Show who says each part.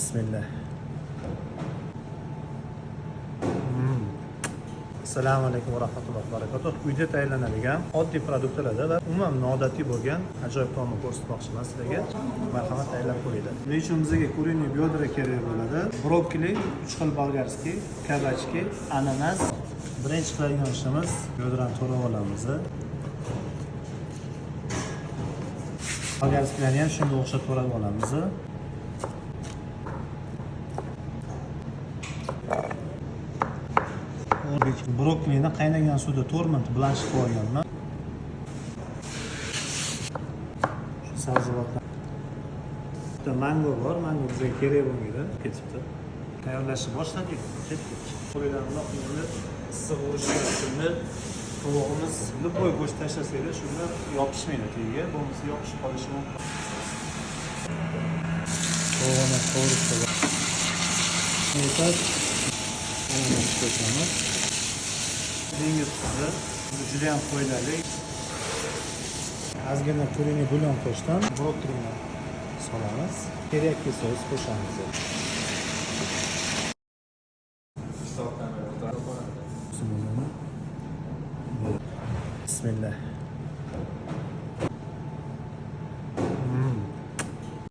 Speaker 1: Bismillah. Assalomu alaykum va rahmatullohi va barakatuh. Uyda tayyorlanadigan oddiy produktlarda va umuman noodatiy bo'lgan ajoyib taomni ko'rsatmoqchi eman sizlarga. Marhamat, tayyorlab ko'ringlar. Buning uchun bizga куриный бедра kerak bo'ladi. Brokoli, 3 xil bolgarskiy, kabachki, ananas. Birinchi qiladigan ishimiz bedrani to'g'rab olamiz. Bolgarskilarni ham shunga o'xshab to'g'rab olamiz. Brokolini qaynagan suvda 4 minut blanchib qo'yganman. Shu sabzavotlar. Bitta mango bor, mango bizga kerak bo'lmaydi, ketibdi. Tayyorlashni boshladik. Qo'ylarni qilib issiq urishgan shunda tovuqimiz любой go'sht tashlasanglar shunda yopishmaydi tagiga, bo'lmasa yopishib qolishi mumkin. Tovuqni qovurib qo'yamiz. Dengiz tuzi, juda ham foydali. Ozgina куриный bulyon qo'shdim. Brokolini solamiz. Teriyaki sos qo'shamiz. Bismillah.